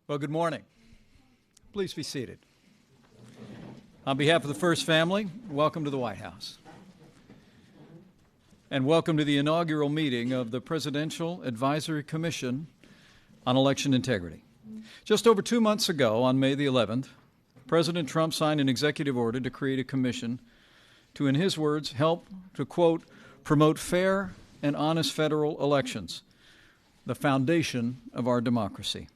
Well, good morning. Please be seated. On behalf of the First Family, welcome to the White House. And welcome to the inaugural meeting of the Presidential Advisory Commission on Election Integrity. Just over 2 months ago, on May the 11th, President Trump signed an executive order to create a commission to, in his words, help to, quote, promote fair and honest federal elections, the foundation of our democracy.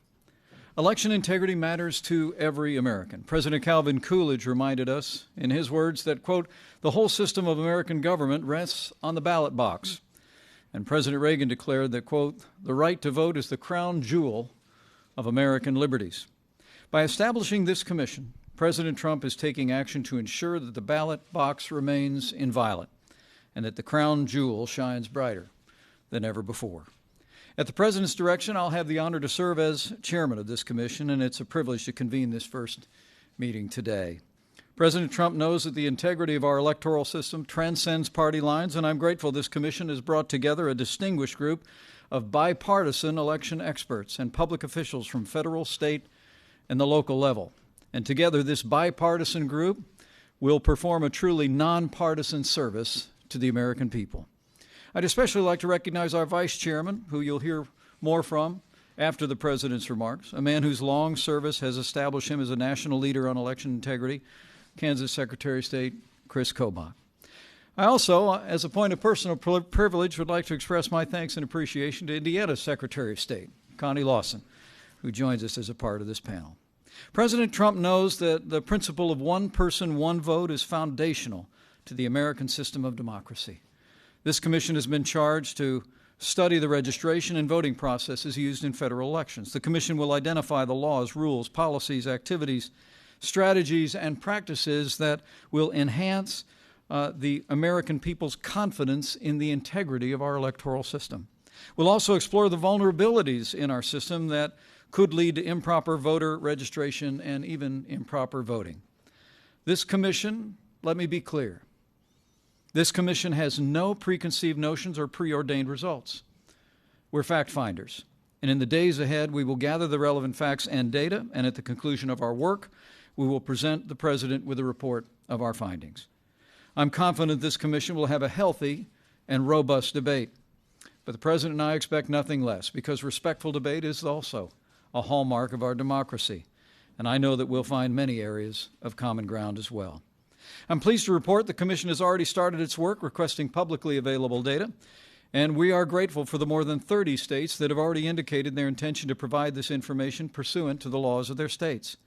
Election integrity matters to every American. President Calvin Coolidge reminded us, in his words, that, quote, the whole system of American government rests on the ballot box. And President Reagan declared that, quote, the right to vote is the crown jewel of American liberties. By establishing this commission, President Trump is taking action to ensure that the ballot box remains inviolate and that the crown jewel shines brighter than ever before. At the President's direction, I'll have the honor to serve as chairman of this commission, and it's a privilege to convene this first meeting today. President Trump knows that the integrity of our electoral system transcends party lines, and I'm grateful this commission has brought together a distinguished group of bipartisan election experts and public officials from federal, state, and the local level. And together, this bipartisan group will perform a truly nonpartisan service to the American people. I'd especially like to recognize our vice chairman, who you'll hear more from after the president's remarks, a man whose long service has established him as a national leader on election integrity, Kansas Secretary of State Kris Kobach. I also, as a point of personal privilege, would like to express my thanks and appreciation to Indiana Secretary of State Connie Lawson, who joins us as a part of this panel. President Trump knows that the principle of one person, one vote is foundational to the American system of democracy. This commission has been charged to study the registration and voting processes used in federal elections. The commission will identify the laws, rules, policies, activities, strategies, and practices that will enhance the American people's confidence in the integrity of our electoral system. We'll also explore the vulnerabilities in our system that could lead to improper voter registration and even improper voting. This commission, let me be clear, this commission has no preconceived notions or preordained results. We're fact finders, and in the days ahead, we will gather the relevant facts and data, and at the conclusion of our work, we will present the President with a report of our findings. I'm confident this commission will have a healthy and robust debate, but the President and I expect nothing less, because respectful debate is also a hallmark of our democracy, and I know that we'll find many areas of common ground as well. I'm pleased to report the Commission has already started its work requesting publicly available data, and we are grateful for the more than 30 states that have already indicated their intention to provide this information pursuant to the laws of their states.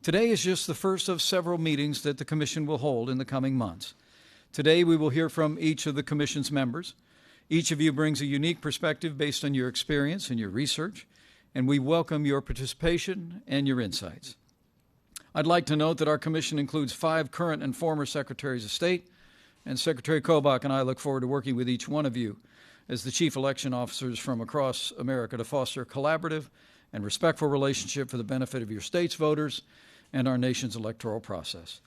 Today is just the first of several meetings that the Commission will hold in the coming months. Today we will hear from each of the Commission's members. Each of you brings a unique perspective based on your experience and your research, and we welcome your participation and your insights. I'd like to note that our commission includes 5 current and former Secretaries of State, and Secretary Kobach and I look forward to working with each one of you as the chief election officers from across America to foster a collaborative and respectful relationship for the benefit of your state's voters and our nation's electoral process.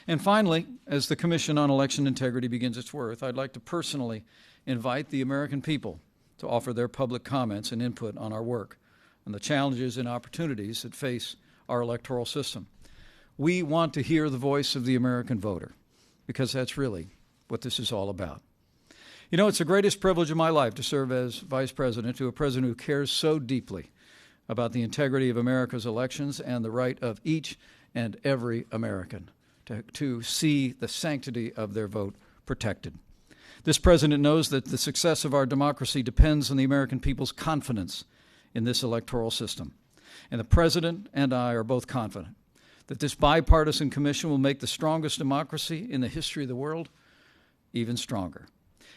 And finally, as the Commission on Election Integrity begins its work, I'd like to personally invite the American people to offer their public comments and input on our work and the challenges and opportunities that face our electoral system. We want to hear the voice of the American voter, because that's really what this is all about. You know, it's the greatest privilege of my life to serve as Vice President to a president who cares so deeply about the integrity of America's elections and the right of each and every American to see the sanctity of their vote protected. This president knows that the success of our democracy depends on the American people's confidence in this electoral system. And the president and I are both confident that this bipartisan commission will make the strongest democracy in the history of the world even stronger.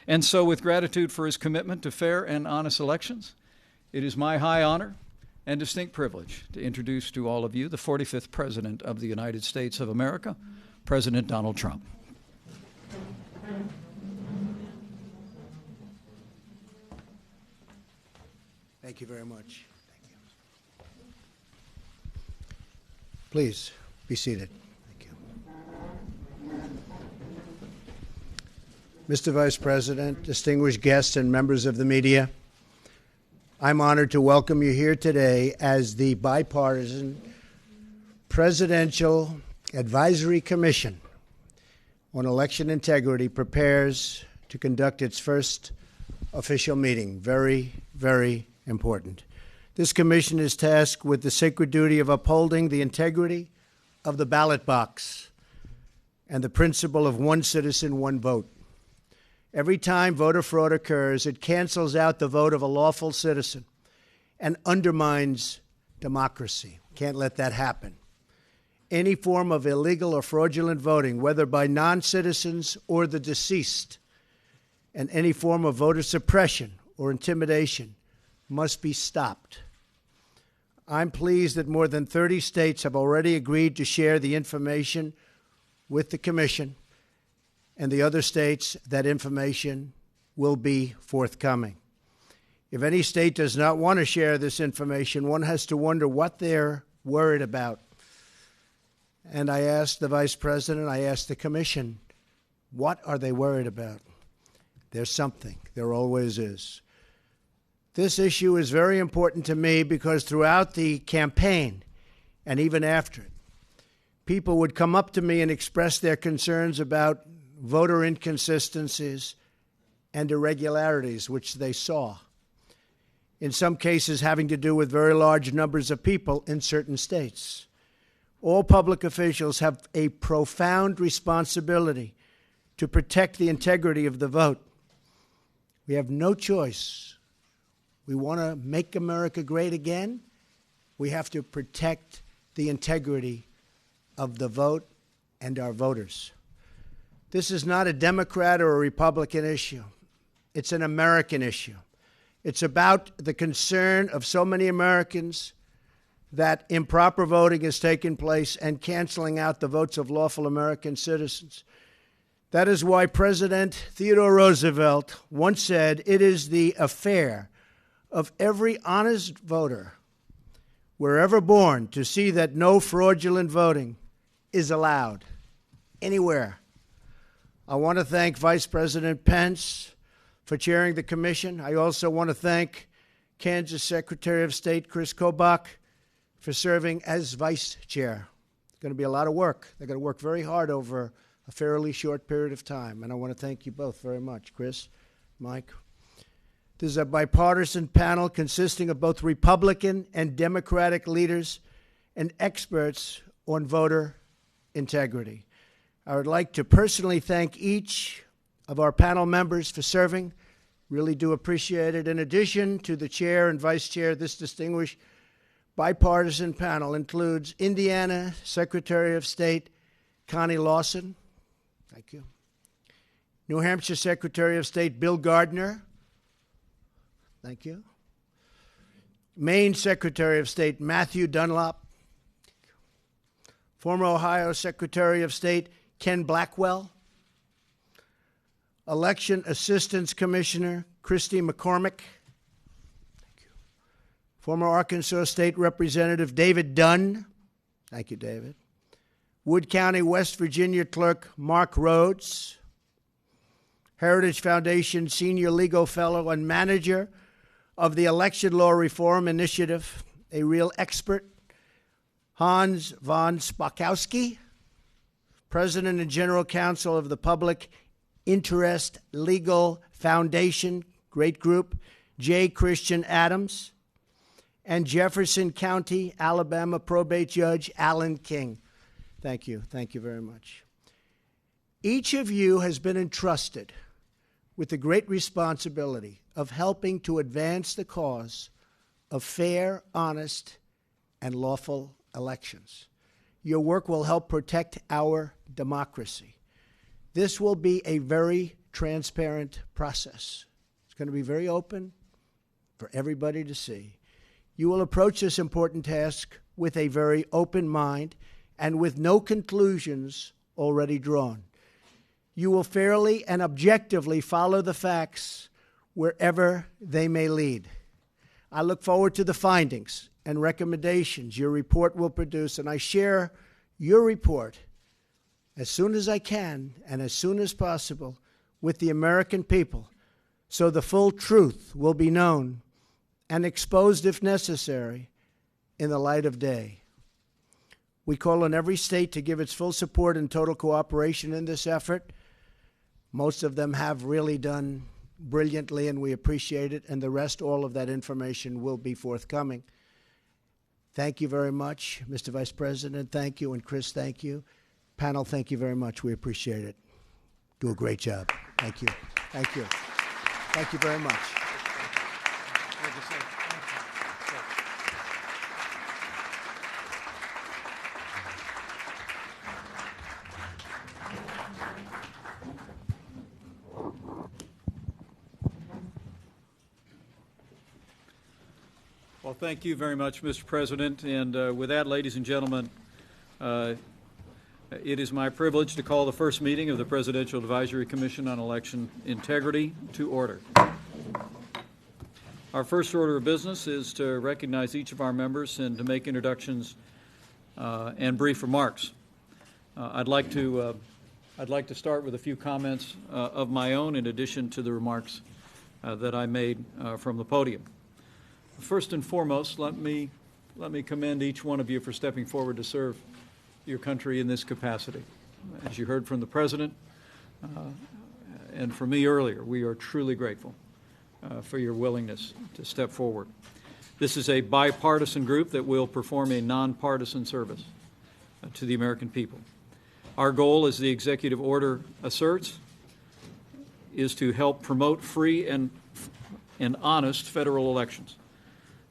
And so, with gratitude for his commitment to fair and honest elections, it is my high honor and distinct privilege to introduce to all of you the 45th President of the United States of America, President Donald Trump. Thank you very much. Thank you. Please be seated. Thank you. Mr. Vice President, distinguished guests, and members of the media, I'm honored to welcome you here today as the bipartisan Presidential Advisory Commission on Election Integrity prepares to conduct its first official meeting. Very, very important. This commission is tasked with the sacred duty of upholding the integrity of the ballot box and the principle of one citizen, one vote. Every time voter fraud occurs, it cancels out the vote of a lawful citizen and undermines democracy. Can't let that happen. Any form of illegal or fraudulent voting, whether by non-citizens or the deceased, and any form of voter suppression or intimidation must be stopped. I'm pleased that more than 30 states have already agreed to share the information with the Commission, and the other states, that information will be forthcoming. If any state does not want to share this information, one has to wonder what they're worried about. And I asked the Vice President, I asked the Commission, what are they worried about? There's something. There always is. This issue is very important to me because throughout the campaign and even after it, people would come up to me and express their concerns about voter inconsistencies and irregularities, which they saw, in some cases having to do with very large numbers of people in certain states. All public officials have a profound responsibility to protect the integrity of the vote. We have no choice. We want to make America great again. We have to protect the integrity of the vote and our voters. This is not a Democrat or a Republican issue. It's an American issue. It's about the concern of so many Americans that improper voting has taken place and canceling out the votes of lawful American citizens. That is why President Theodore Roosevelt once said, "It is the affair of every honest voter, wherever born, to see that no fraudulent voting is allowed anywhere." I want to thank Vice President Pence for chairing the commission. I also want to thank Kansas Secretary of State Kris Kobach for serving as vice chair. It's going to be a lot of work. They're going to work very hard over a fairly short period of time, and I want to thank you both very much, Kris, Mike. This is a bipartisan panel consisting of both Republican and Democratic leaders and experts on voter integrity. I would like to personally thank each of our panel members for serving. Really do appreciate it. In addition to the chair and vice chair, this distinguished bipartisan panel includes Indiana Secretary of State Connie Lawson. Thank you. New Hampshire Secretary of State Bill Gardner. Thank you. Maine Secretary of State Matthew Dunlap. Former Ohio Secretary of State Ken Blackwell. Election Assistance Commissioner Christy McCormick. Thank you. Former Arkansas State Representative David Dunn. Thank you, David. Wood County, West Virginia Clerk Mark Rhodes. Heritage Foundation Senior Legal Fellow and Manager of the Election Law Reform Initiative, a real expert, Hans von Spakowski. President and General Counsel of the Public Interest Legal Foundation, great group, J. Christian Adams, and Jefferson County, Alabama Probate Judge Alan King. Thank you. Thank you very much. Each of you has been entrusted with the great responsibility of helping to advance the cause of fair, honest, and lawful elections. Your work will help protect our democracy. This will be a very transparent process. It's going to be very open for everybody to see. You will approach this important task with a very open mind and with no conclusions already drawn. You will fairly and objectively follow the facts wherever they may lead. I look forward to the findings and recommendations your report will produce, and I share your report as soon as I can and as soon as possible with the American people so the full truth will be known and exposed if necessary in the light of day. We call on every state to give its full support and total cooperation in this effort. Most of them have really done brilliantly, and we appreciate it, and the rest, all of that information will be forthcoming. Thank you very much, Mr. Vice President. Thank you, and Kris, thank you. Panel, thank you very much. We appreciate it. Do a great job. Thank you. Thank you. Thank you very much. Well, thank you very much, Mr. President. And with that, ladies and gentlemen, it is my privilege to call the first meeting of the Presidential Advisory Commission on Election Integrity to order. Our first order of business is to recognize each of our members and to make introductions and brief remarks. I'd like to start with a few comments of my own in addition to the remarks that I made from the podium. First and foremost, let me commend each one of you for stepping forward to serve your country in this capacity. As you heard from the President and from me earlier, we are truly grateful for your willingness to step forward. This is a bipartisan group that will perform a nonpartisan service to the American people. Our goal, as the executive order asserts, is to help promote free and honest federal elections.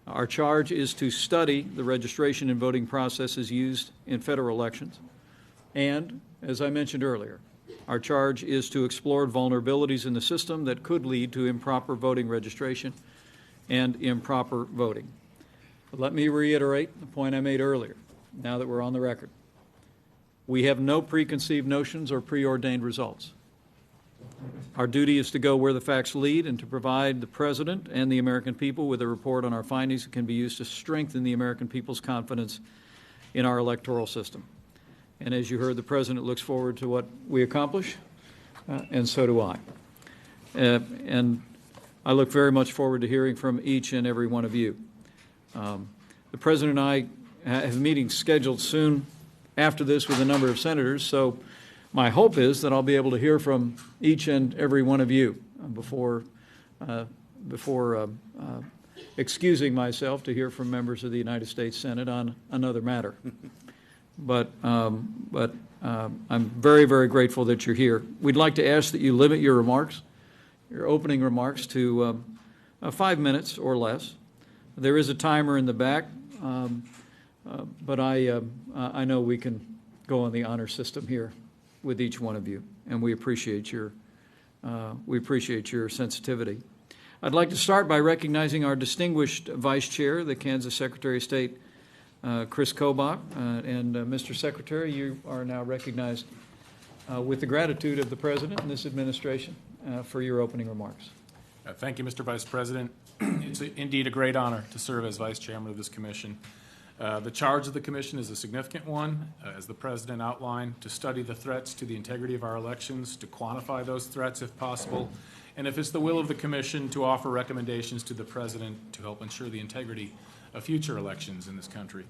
Our charge is to study the registration and voting processes used in federal elections. And, as I mentioned earlier, our charge is to explore vulnerabilities in the system that could lead to improper voting registration and improper voting. But let me reiterate the point I made earlier, now that we're on the record. We have no preconceived notions or preordained results. Our duty is to go where the facts lead and to provide the President and the American people with a report on our findings that can be used to strengthen the American people's confidence in our electoral system. And as you heard, the President looks forward to what we accomplish, and so do I. And I look very much forward to hearing from each and every one of you. The President and I have meetings scheduled soon after this with a number of senators, so my hope is that I'll be able to hear from each and every one of you before excusing myself to hear from members of the United States Senate on another matter. But I'm very, very grateful that you're here. We'd like to ask that you limit your remarks, your opening remarks, to 5 minutes or less. There is a timer in the back, but I know we can go on the honor system here with each one of you, and we appreciate your sensitivity. I'd like to start by recognizing our distinguished Vice Chair, the Kansas Secretary of State, Kris Kobach, and Mr. Secretary, you are now recognized with the gratitude of the President and this administration for your opening remarks. Thank you, Mr. Vice President. It's indeed a great honor to serve as Vice Chairman of this Commission. The charge of the Commission is a significant one, as the President outlined, to study the threats to the integrity of our elections, to quantify those threats if possible, and if it's the will of the Commission, to offer recommendations to the President to help ensure the integrity of future elections in this country.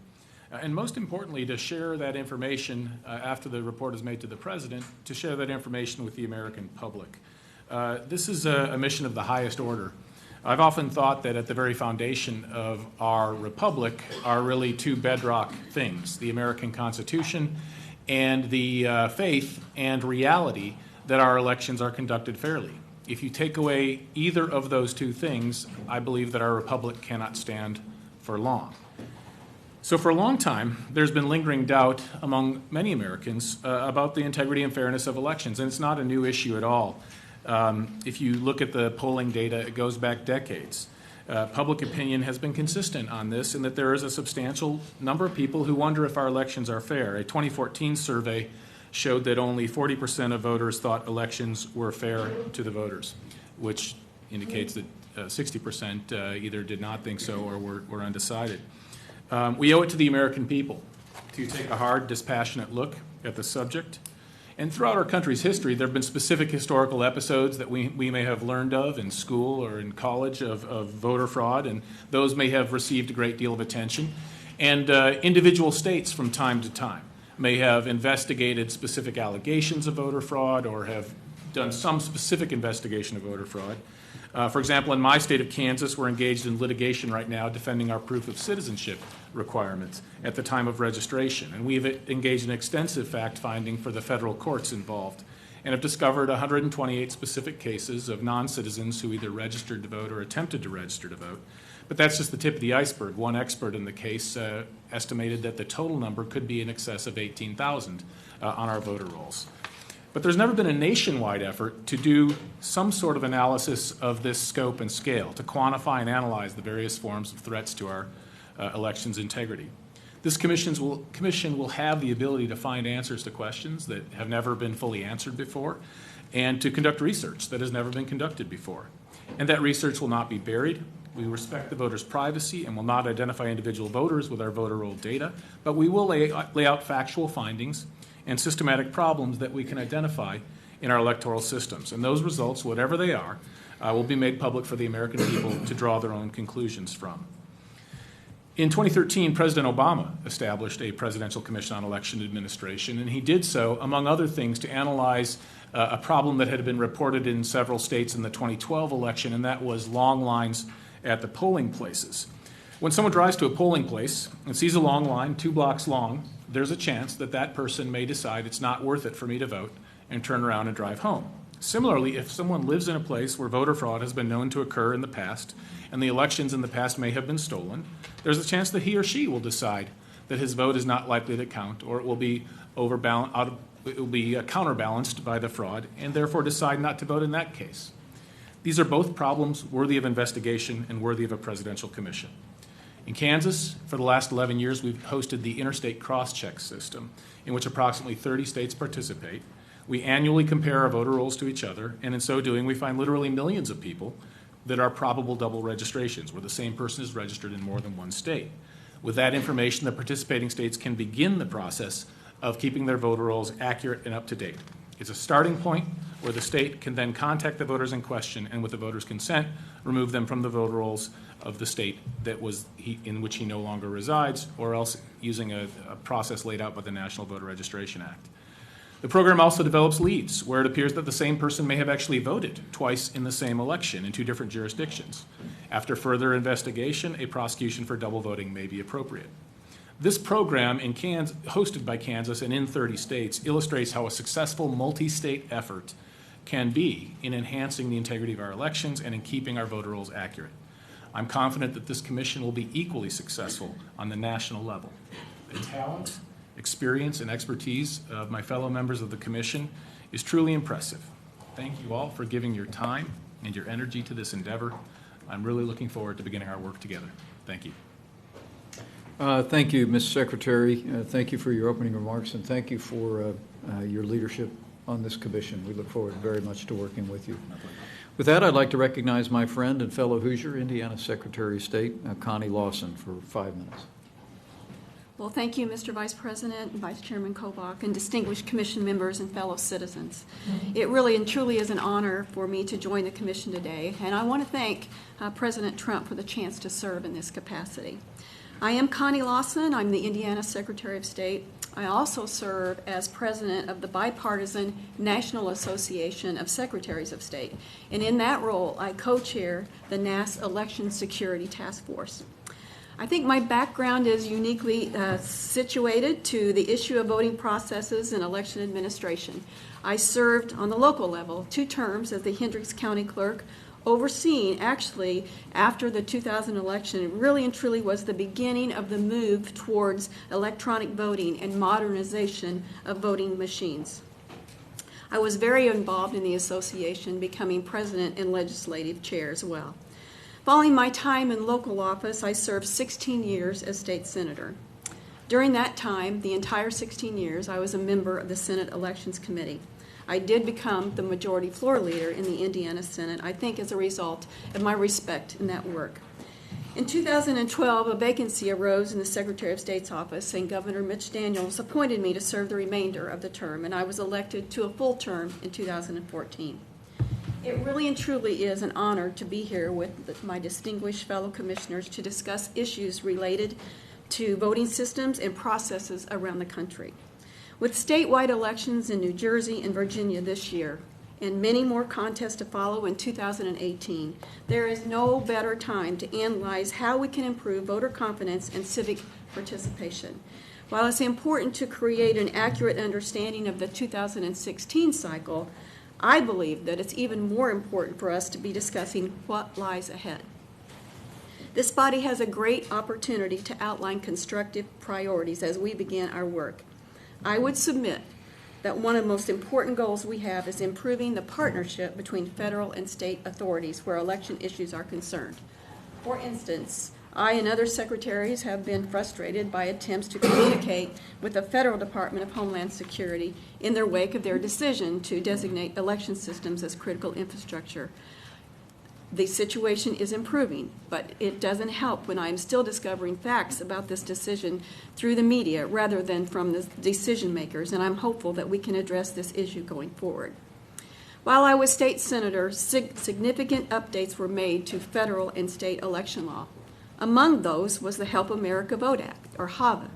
And most importantly, to share that information after the report is made to the President, to share that information with the American public. This is a mission of the highest order. I've often thought that at the very foundation of our republic are really two bedrock things, the American Constitution and the faith and reality that our elections are conducted fairly. If you take away either of those two things, I believe that our republic cannot stand for long. So for a long time, there's been lingering doubt among many Americans about the integrity and fairness of elections, and it's not a new issue at all. If you look at the polling data, it goes back decades. Public opinion has been consistent on this, in that there is a substantial number of people who wonder if our elections are fair. A 2014 survey showed that only 40% of voters thought elections were fair to the voters, which indicates that 60% either did not think so or were undecided. We owe it to the American people to take a hard, dispassionate look at the subject And throughout our country's history, there have been specific historical episodes that we may have learned of in school or in college of voter fraud, and those may have received a great deal of attention. And individual states from time to time may have investigated specific allegations of voter fraud or have done some specific investigation of voter fraud. For example, in my state of Kansas, we're engaged in litigation right now defending our proof of citizenship requirements at the time of registration. And we've engaged in extensive fact-finding for the federal courts involved and have discovered 128 specific cases of non-citizens who either registered to vote or attempted to register to vote. But that's just the tip of the iceberg. One expert in the case estimated that the total number could be in excess of 18,000 on our voter rolls. But there's never been a nationwide effort to do some sort of analysis of this scope and scale, to quantify and analyze the various forms of threats to our elections' integrity. This commission will have the ability to find answers to questions that have never been fully answered before and to conduct research that has never been conducted before. And that research will not be buried. We respect the voters' privacy and will not identify individual voters with our voter roll data, but we will lay out factual findings and systematic problems that we can identify in our electoral systems. And those results, whatever they are, will be made public for the American people to draw their own conclusions from. In 2013, President Obama established a Presidential Commission on Election Administration, and he did so, among other things, to analyze a problem that had been reported in several states in the 2012 election, and that was long lines at the polling places. When someone drives to a polling place and sees a long line, 2 blocks long, there's a chance that that person may decide it's not worth it for me to vote and turn around and drive home. Similarly, if someone lives in a place where voter fraud has been known to occur in the past and the elections in the past may have been stolen, there's a chance that he or she will decide that his vote is not likely to count, or it will be counterbalanced by the fraud, and therefore decide not to vote in that case. These are both problems worthy of investigation and worthy of a presidential commission. In Kansas, for the last 11 years, we've hosted the Interstate Cross-Check System, in which approximately 30 states participate. We annually compare our voter rolls to each other, and in so doing, we find literally millions of people that are probable double registrations, where the same person is registered in more than one state. With that information, the participating states can begin the process of keeping their voter rolls accurate and up to date. It's a starting point where the state can then contact the voters in question and, with the voters' consent, remove them from the voter rolls of the state in which he no longer resides, or else using a process laid out by the National Voter Registration Act. The program also develops leads where it appears that the same person may have actually voted twice in the same election in 2 different jurisdictions. After further investigation, a prosecution for double voting may be appropriate. This program, hosted by Kansas and in 30 states, illustrates how a successful multi-state effort can be in enhancing the integrity of our elections and in keeping our voter rolls accurate. I'm confident that this commission will be equally successful on the national level. The talent, experience, and expertise of my fellow members of the commission is truly impressive. Thank you all for giving your time and your energy to this endeavor. I'm really looking forward to beginning our work together. Thank you. Thank you, Mr. Secretary. Thank you for your opening remarks, and thank you for your leadership on this commission. We look forward very much to working with you. With that, I'd like to recognize my friend and fellow Hoosier, Indiana Secretary of State, Connie Lawson, for 5 minutes. Well, thank you, Mr. Vice President, Vice Chairman Kobach, and distinguished commission members and fellow citizens. It really and truly is an honor for me to join the commission today, and I want to thank President Trump for the chance to serve in this capacity. I am Connie Lawson. I'm the Indiana Secretary of State. I also serve as president of the bipartisan National Association of Secretaries of State, and in that role, I co-chair the NAS Election Security Task Force. I think my background is uniquely situated to the issue of voting processes and election administration. I served on the local level 2 terms as the Hendricks County Clerk, overseeing, actually, after the 2000 election. It really and truly was the beginning of the move towards electronic voting and modernization of voting machines. I was very involved in the association, becoming president and legislative chair as well. Following my time in local office, I served 16 years as state senator. During that time, the entire 16 years, I was a member of the Senate Elections Committee. I did become the majority floor leader in the Indiana Senate, I think as a result of my respect in that work. In 2012, a vacancy arose in the Secretary of State's office, and Governor Mitch Daniels appointed me to serve the remainder of the term, and I was elected to a full term in 2014. It really and truly is an honor to be here with my distinguished fellow commissioners to discuss issues related to voting systems and processes around the country. With statewide elections in New Jersey and Virginia this year, and many more contests to follow in 2018, there is no better time to analyze how we can improve voter confidence and civic participation. While it's important to create an accurate understanding of the 2016 cycle, I believe that it's even more important for us to be discussing what lies ahead. This body has a great opportunity to outline constructive priorities as we begin our work. I would submit that one of the most important goals we have is improving the partnership between federal and state authorities where election issues are concerned. For instance, I and other secretaries have been frustrated by attempts to communicate with the Federal Department of Homeland Security in their wake of their decision to designate election systems as critical infrastructure. The situation is improving, but it doesn't help when I'm still discovering facts about this decision through the media rather than from the decision makers, and I'm hopeful that we can address this issue going forward. While I was state senator, significant updates were made to federal and state election law. Among those was the Help America Vote Act, or HAVA,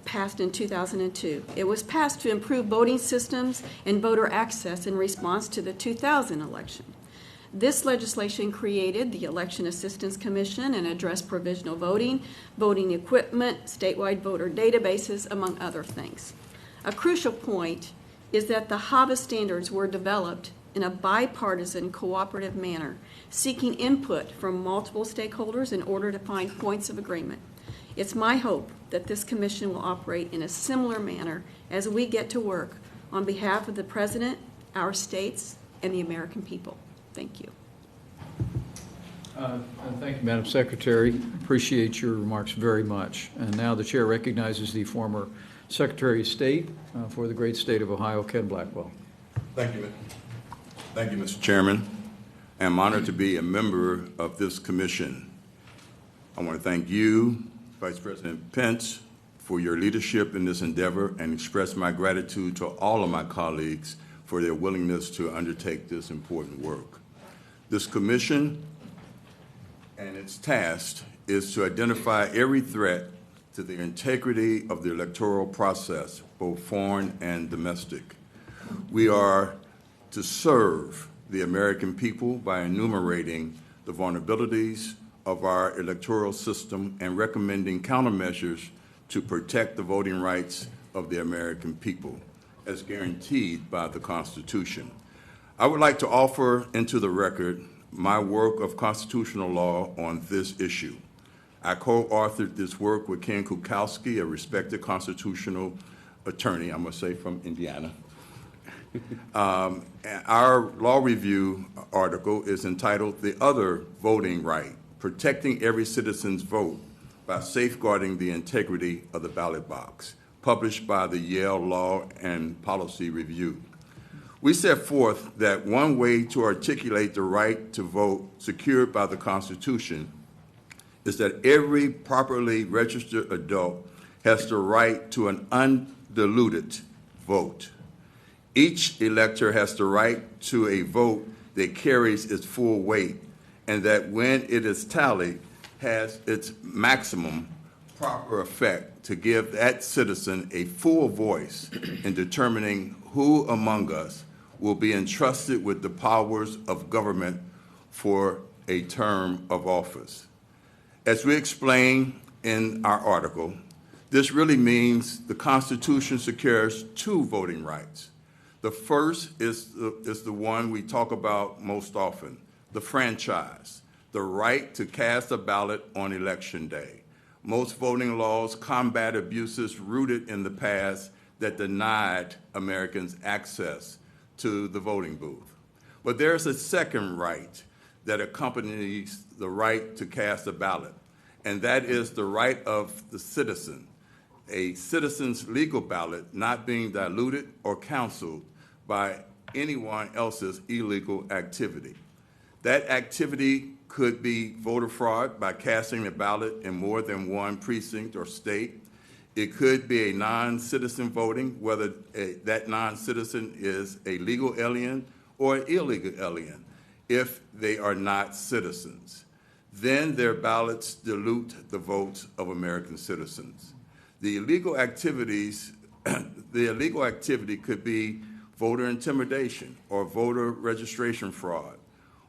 passed in 2002. It was passed to improve voting systems and voter access in response to the 2000 election. This legislation created the Election Assistance Commission and addressed provisional voting, voting equipment, statewide voter databases, among other things. A crucial point is that the HAVA standards were developed in a bipartisan, cooperative manner, seeking input from multiple stakeholders in order to find points of agreement. It's my hope that this commission will operate in a similar manner as we get to work on behalf of the President, our states, and the American people. Thank you. Thank you, Madam Secretary. Appreciate your remarks very much. And now the chair recognizes the former Secretary of State for the great state of Ohio, Ken Blackwell. Thank you. Thank you, Mr. Chairman. I'm honored to be a member of this commission. I want to thank you, Vice President Pence, for your leadership in this endeavor and express my gratitude to all of my colleagues for their willingness to undertake this important work. This commission and its task is to identify every threat to the integrity of the electoral process, both foreign and domestic. We are to serve the American people by enumerating the vulnerabilities of our electoral system and recommending countermeasures to protect the voting rights of the American people, as guaranteed by the Constitution. I would like to offer into the record my work of constitutional law on this issue. I co-authored this work with Ken Kukowski, a respected constitutional attorney, I must say, from Indiana. Our law review article is entitled "The Other Voting Right, Protecting Every Citizen's Vote by Safeguarding the Integrity of the Ballot Box," published by the Yale Law and Policy Review. We set forth that one way to articulate the right to vote secured by the Constitution is that every properly registered adult has the right to an undiluted vote. Each elector has the right to a vote that carries its full weight and that when it is tallied has its maximum proper effect to give that citizen a full voice in determining who among us will be entrusted with the powers of government for a term of office. As we explain in our article, this really means the Constitution secures two voting rights. The first is the one we talk about most often, the franchise, the right to cast a ballot on Election Day. Most voting laws combat abuses rooted in the past that denied Americans access to the voting booth. But there's a second right that accompanies the right to cast a ballot, and that is the right of the citizen, a citizen's legal ballot not being diluted or counseled by anyone else's illegal activity. That activity could be voter fraud by casting a ballot in more than one precinct or state. It could be a non-citizen voting, whether that non-citizen is a legal alien or an illegal alien, if they are not citizens. Then their ballots dilute the votes of American citizens. The illegal activity could be voter intimidation or voter registration fraud,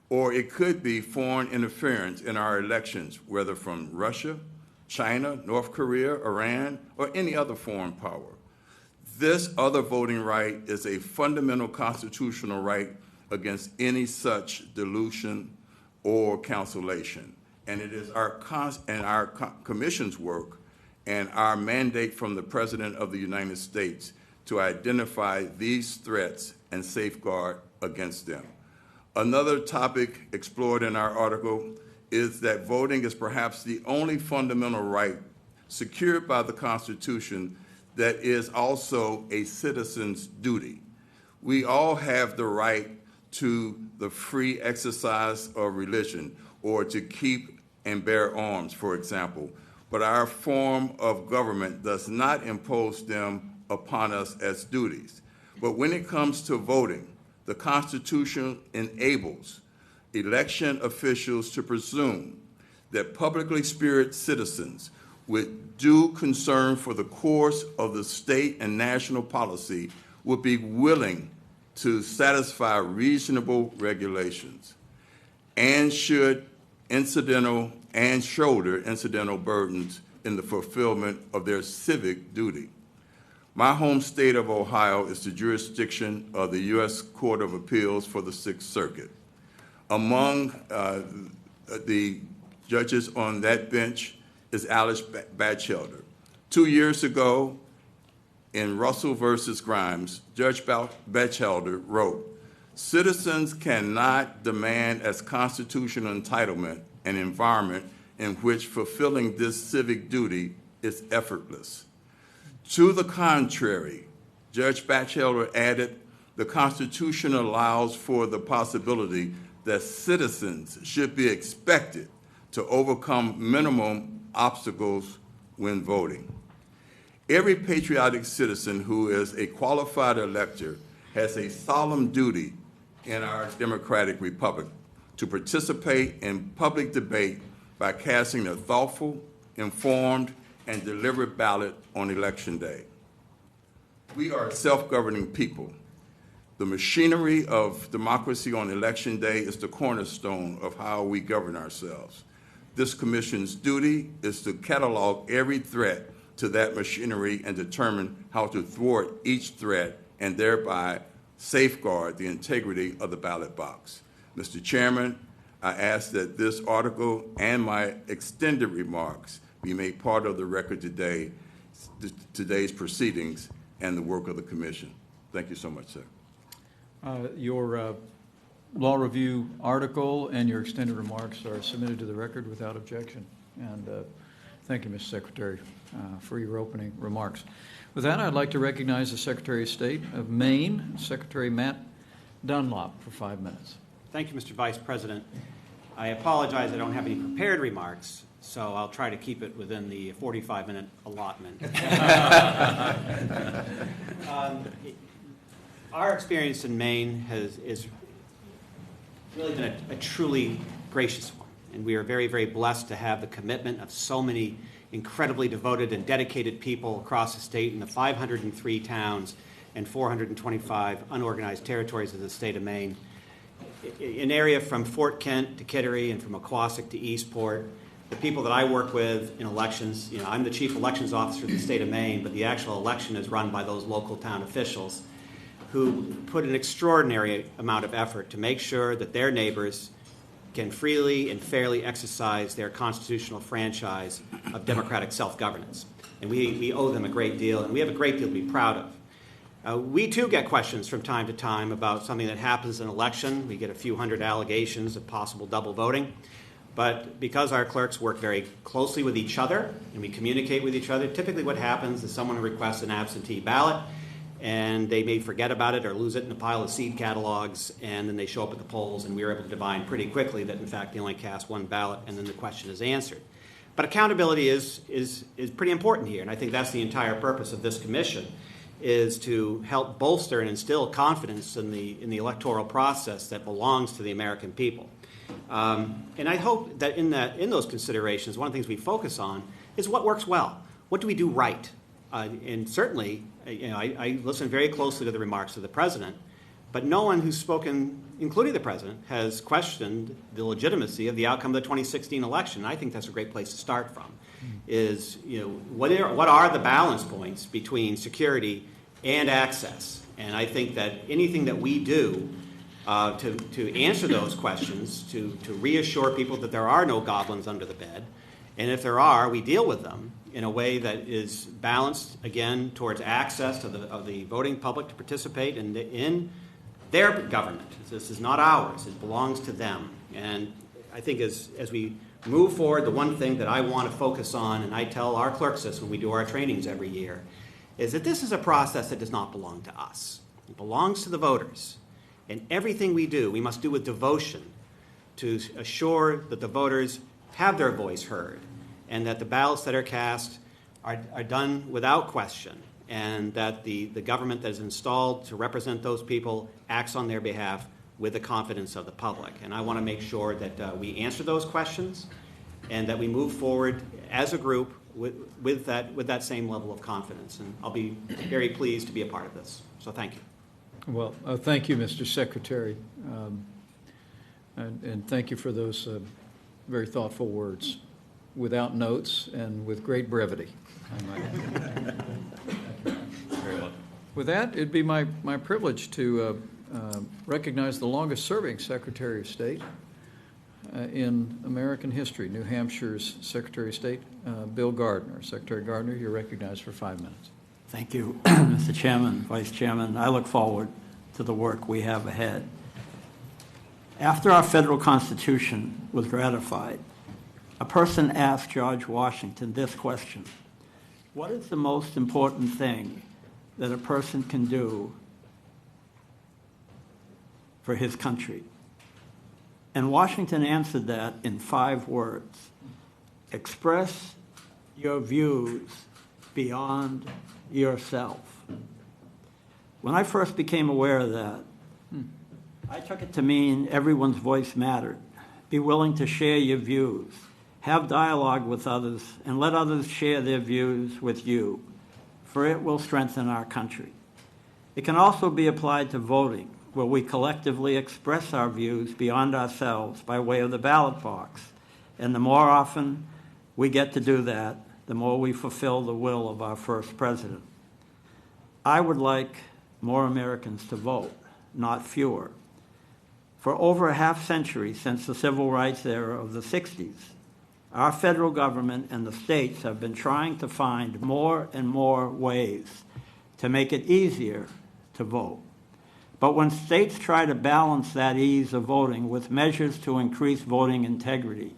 or it could be foreign interference in our elections, whether from Russia, China, North Korea, Iran, or any other foreign power. This other voting right is a fundamental constitutional right against any such dilution or cancellation. And it is our commission's work and our mandate from the President of the United States to identify these threats and safeguard against them. Another topic explored in our article is that voting is perhaps the only fundamental right secured by the Constitution that is also a citizen's duty. We all have the right to the free exercise of religion, or to keep and bear arms, for example, but our form of government does not impose them upon us as duties. But when it comes to voting, the Constitution enables election officials to presume that publicly spirited citizens with due concern for the course of the state and national policy would be willing to satisfy reasonable regulations and should shoulder incidental burdens in the fulfillment of their civic duty. My home state of Ohio is the jurisdiction of the U.S. Court of Appeals for the Sixth Circuit. Among the judges on that bench is Alice Batchelder. 2 years ago, in Russell versus Grimes, Judge Batchelder wrote, "Citizens cannot demand as constitutional entitlement an environment in which fulfilling this civic duty is effortless." To the contrary, Judge Batchelder added, "The Constitution allows for the possibility that citizens should be expected to overcome minimum obstacles when voting." Every patriotic citizen who is a qualified elector has a solemn duty in our democratic republic to participate in public debate by casting a thoughtful, informed, and deliberate ballot on Election Day. We are a self-governing people. The machinery of democracy on Election Day is the cornerstone of how we govern ourselves. This commission's duty is to catalog every threat to that machinery and determine how to thwart each threat and thereby safeguard the integrity of the ballot box. Mr. Chairman, I ask that this article and my extended remarks be made part of the record today's proceedings and the work of the commission. Thank you so much, sir. Your law review article and your extended remarks are submitted to the record without objection. And thank you, Mr. Secretary, for your opening remarks. With that, I'd like to recognize the Secretary of State of Maine, Secretary Matt Dunlap, for 5 minutes. Thank you, Mr. Vice President. I apologize I don't have any prepared remarks, so I'll try to keep it within the 45-minute allotment. Our experience in Maine is really been a truly gracious one, and we are very, very blessed to have the commitment of so many incredibly devoted and dedicated people across the state in the 503 towns and 425 unorganized territories of the state of Maine. An area from Fort Kent to Kittery and from Aquasic to Eastport, the people that I work with in elections, I'm the chief elections officer of the state of Maine, but the actual election is run by those local town officials who put an extraordinary amount of effort to make sure that their neighbors can freely and fairly exercise their constitutional franchise of democratic self-governance. And we owe them a great deal, and we have a great deal to be proud of. We, too, get questions from time to time about something that happens in an election. We get a few hundred allegations of possible double voting. But because our clerks work very closely with each other and we communicate with each other, typically what happens is someone requests an absentee ballot, and they may forget about it or lose it in a pile of seed catalogs, and then they show up at the polls, and we were able to divine pretty quickly that, in fact, they only cast one ballot, and then the question is answered. But accountability is pretty important here, and I think that's the entire purpose of this commission, is to help bolster and instill confidence in the electoral process that belongs to the American people. And I hope that in those considerations, one of the things we focus on is what works well. What do we do right? And certainly, I listen very closely to the remarks of the president, but no one who's spoken, including the president, has questioned the legitimacy of the outcome of the 2016 election. And I think that's a great place to start from. Is what are the balance points between security and access? And I think that anything that we do to answer those questions, to reassure people that there are no goblins under the bed, and if there are, we deal with them in a way that is balanced, again, towards access of the voting public to participate in their government. This is not ours. It belongs to them. And I think as we move forward, the one thing that I want to focus on, and I tell our clerks this when we do our trainings every year, is that this is a process that does not belong to us. It belongs to the voters. And everything we do, we must do with devotion to assure that the voters have their voice heard, and that the ballots that are cast are done without question, and that the government that is installed to represent those people acts on their behalf with the confidence of the public. And I want to make sure that we answer those questions and that we move forward as a group with that same level of confidence. And I'll be very pleased to be a part of this. So thank you. Well, thank you, Mr. Secretary, and thank you for those very thoughtful words, without notes and with great brevity, I might add. Very well. With that, it'd be my privilege to recognize the longest-serving Secretary of State in American history, New Hampshire's Secretary of State, Bill Gardner. Secretary Gardner, you're recognized for 5 minutes. Thank you, Mr. Chairman, Vice Chairman. I look forward to the work we have ahead. After our federal Constitution was ratified, a person asked George Washington this question: what is the most important thing that a person can do for his country? And Washington answered that in 5 words: express your views beyond yourself. When I first became aware of that, I took it to mean everyone's voice mattered. Be willing to share your views, have dialogue with others, and let others share their views with you, for it will strengthen our country. It can also be applied to voting, where we collectively express our views beyond ourselves by way of the ballot box. And the more often we get to do that, the more we fulfill the will of our first president. I would like more Americans to vote, not fewer. For over a half-century since the civil rights era of the 60s, our federal government and the states have been trying to find more and more ways to make it easier to vote. But when states try to balance that ease of voting with measures to increase voting integrity,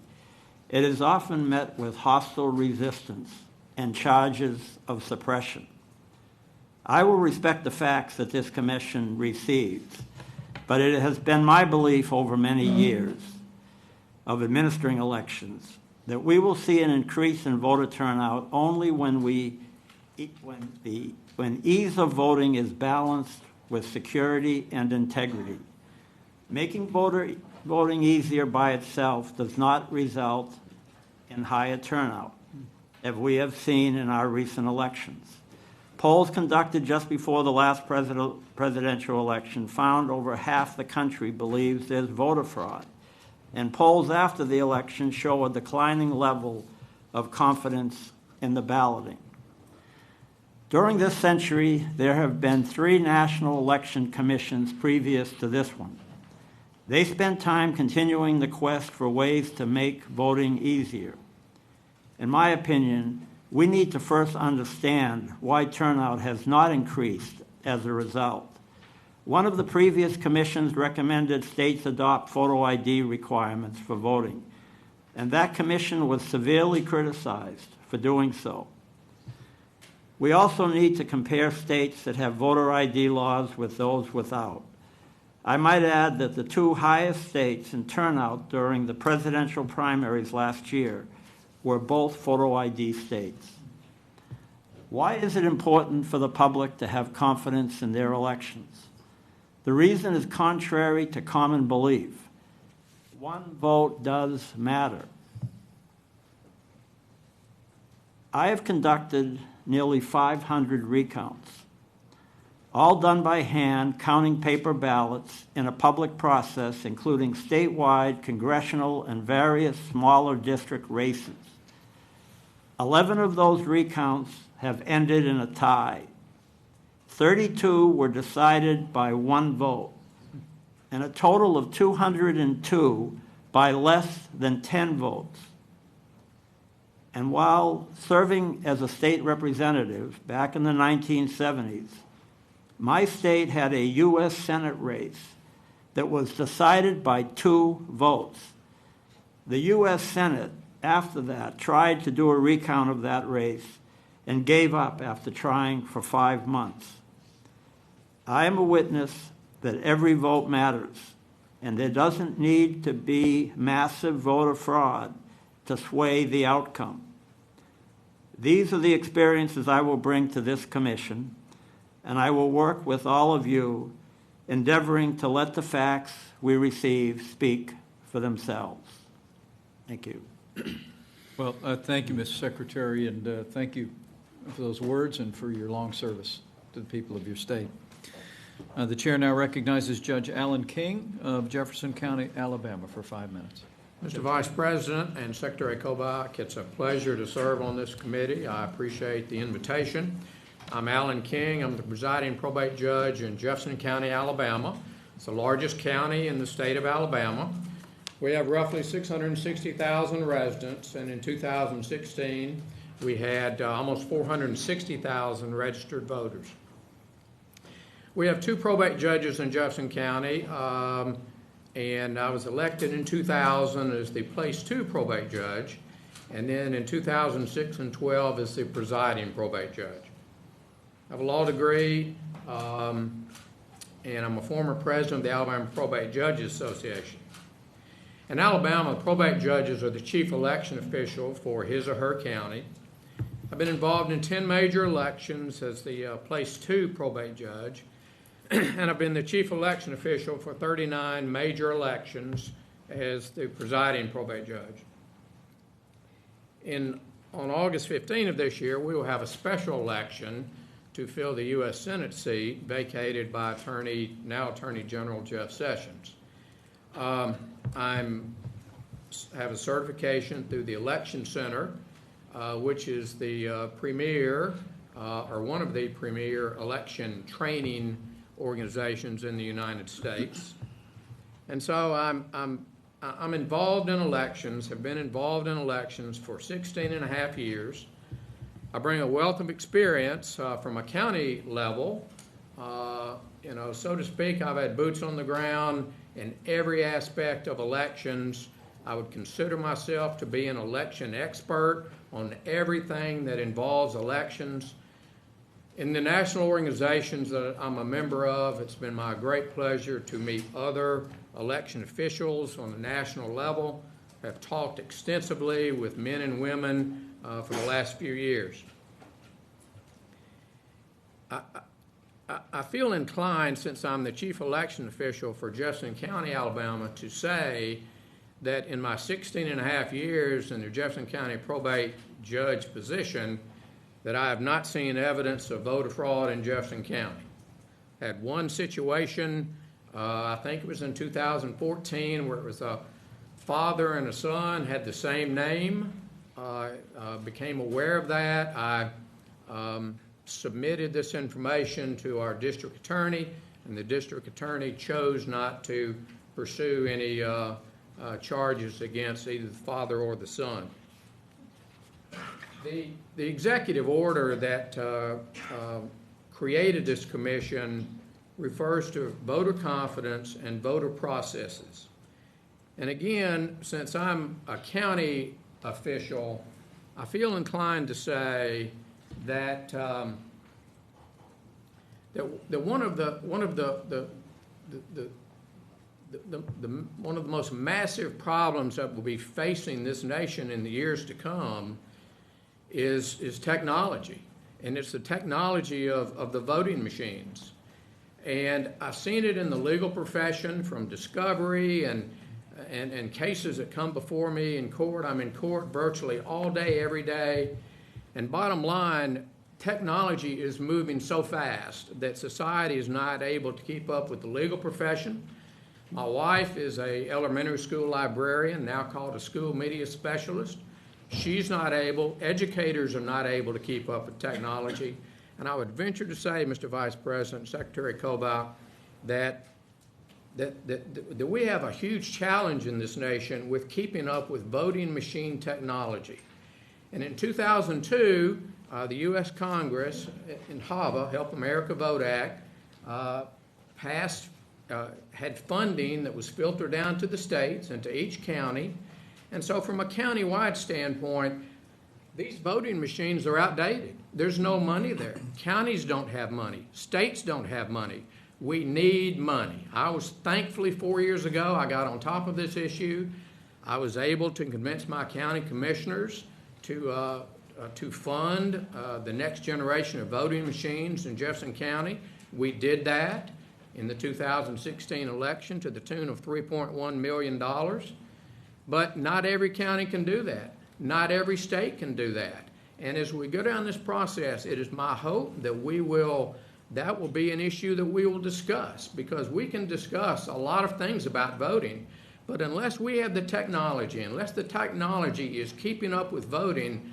it is often met with hostile resistance and charges of suppression. I will respect the facts that this commission receives, but it has been my belief over many years of administering elections that we will see an increase in voter turnout only when ease of voting is balanced with security and integrity. Making voting easier by itself does not result in higher turnout, as we have seen in our recent elections. Polls conducted just before the last presidential election found over half the country believes there's voter fraud, and polls after the election show a declining level of confidence in the balloting. During this century, there have been 3 national election commissions previous to this one. They spent time continuing the quest for ways to make voting easier. In my opinion, we need to first understand why turnout has not increased as a result. One of the previous commissions recommended states adopt photo ID requirements for voting, and that commission was severely criticized for doing so. We also need to compare states that have voter ID laws with those without. I might add that the two highest states in turnout during the presidential primaries last year were both photo ID states. Why is it important for the public to have confidence in their elections? The reason is contrary to common belief. One vote does matter. I have conducted nearly 500 recounts, all done by hand, counting paper ballots in a public process, including statewide, congressional, and various smaller district races. 11 of those recounts have ended in a tie. 32 were decided by one vote, and a total of 202 by less than 10 votes. And while serving as a state representative back in the 1970s, my state had a U.S. Senate race that was decided by 2 votes. The U.S. Senate, after that, tried to do a recount of that race and gave up after trying for 5 months. I am a witness that every vote matters, and there doesn't need to be massive voter fraud to sway the outcome. These are the experiences I will bring to this commission, and I will work with all of you, endeavoring to let the facts we receive speak for themselves. Thank you. Well, thank you, Mr. Secretary, and thank you for those words and for your long service to the people of your state. The chair now recognizes Judge Alan King of Jefferson County, Alabama, for 5 minutes. Mr. Vice President and Secretary Kobach, it's a pleasure to serve on this committee. I appreciate the invitation. I'm Alan King. I'm the presiding probate judge in Jefferson County, Alabama. It's the largest county in the state of Alabama. We have roughly 660,000 residents, and in 2016, we had almost 460,000 registered voters. We have 2 probate judges in Jefferson County, and I was elected in 2000 as the place 2 probate judge, and then in 2006 and 12 as the presiding probate judge. I have a law degree, and I'm a former president of the Alabama Probate Judges Association. In Alabama, probate judges are the chief election official for his or her county. I've been involved in 10 major elections as the place 2 probate judge, and I've been the chief election official for 39 major elections as the presiding probate judge. On August 15 of this year, we will have a special election to fill the U.S. Senate seat vacated by now Attorney General Jeff Sessions. I have a certification through the Election Center, which is the premier, or one of the premier election training organizations in the United States. And so I'm involved in elections, have been involved in elections for 16 and a half years. I bring a wealth of experience from a county level. So to speak, I've had boots on the ground in every aspect of elections. I would consider myself to be an election expert on everything that involves elections. In the national organizations that I'm a member of, it's been my great pleasure to meet other election officials on the national level. I've talked extensively with men and women for the last few years. I feel inclined, since I'm the chief election official for Jefferson County, Alabama, to say that in my 16 and a half years in the Jefferson County probate judge position, that I have not seen evidence of voter fraud in Jefferson County. Had one situation, I think it was in 2014, where it was a father and a son had the same name. Became aware of that. I submitted this information to our district attorney, and the district attorney chose not to pursue any charges against either the father or the son. The executive order that created this commission refers to voter confidence and voter processes. And again, since I'm a county official, I feel inclined to say that one of the most massive problems that will be facing this nation in the years to come is technology, and it's the technology of the voting machines. And I've seen it in the legal profession, from discovery and cases that come before me in court. I'm in court virtually all day, every day. And bottom line, technology is moving so fast that society is not able to keep up with the legal profession. My wife is an elementary school librarian, now called a school media specialist. She's not able, educators are not able to keep up with technology. And I would venture to say, Mr. Vice President, Secretary Kobach, that we have a huge challenge in this nation with keeping up with voting machine technology. And in 2002, the U.S. Congress in HAVA, Help America Vote Act, had funding that was filtered down to the states and to each county. And so from a county-wide standpoint, these voting machines are outdated. There's no money there. Counties don't have money. States don't have money. We need money. I was thankfully 4 years ago, I got on top of this issue. I was able to convince my county commissioners to fund the next generation of voting machines in Jefferson County. We did that in the 2016 election to the tune of $3.1 million. But not every county can do that. Not every state can do that. And as we go down this process, it is my hope that that will be an issue that we will discuss, because we can discuss a lot of things about voting, but unless we have the technology, unless the technology is keeping up with voting,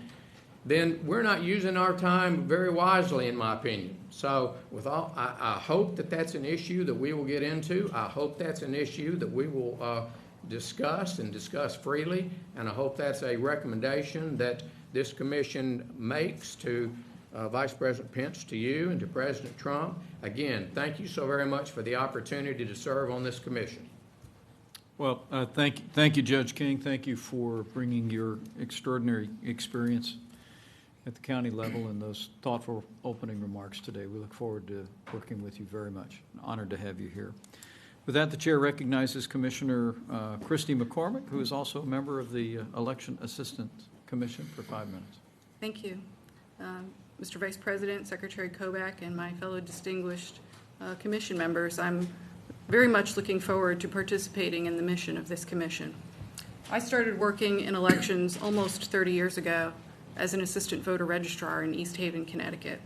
then we're not using our time very wisely, in my opinion. So I hope that that's an issue that we will get into. I hope that's an issue that we will discuss and discuss freely, and I hope that's a recommendation that this commission makes to Vice President Pence, to you, and to President Trump. Again, thank you so very much for the opportunity to serve on this commission. Well, thank you, Judge King. Thank you for bringing your extraordinary experience at the county level and those thoughtful opening remarks today. We look forward to working with you very much. Honored to have you here. With that, the chair recognizes Commissioner Christy McCormick, who is also a member of the Election Assistance Commission, for 5 minutes. Thank you. Mr. Vice President, Secretary Kobach, and my fellow distinguished commission members, I'm very much looking forward to participating in the mission of this commission. I started working in elections almost 30 years ago as an assistant voter registrar in East Haven, Connecticut.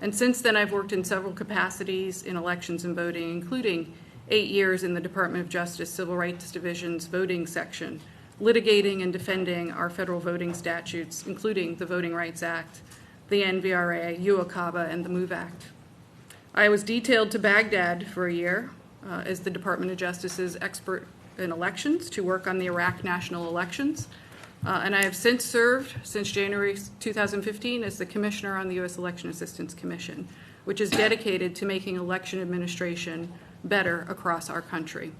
And since then, I've worked in several capacities in elections and voting, including 8 years in the Department of Justice Civil Rights Division's voting section, litigating and defending our federal voting statutes, including the Voting Rights Act, the NVRA, UOCABA, and the MOVE Act. I was detailed to Baghdad for a year as the Department of Justice's expert in elections to work on the Iraq national elections. And I have since served, since January 2015, as the Commissioner on the U.S. Election Assistance Commission, which is dedicated to making election administration better across our country.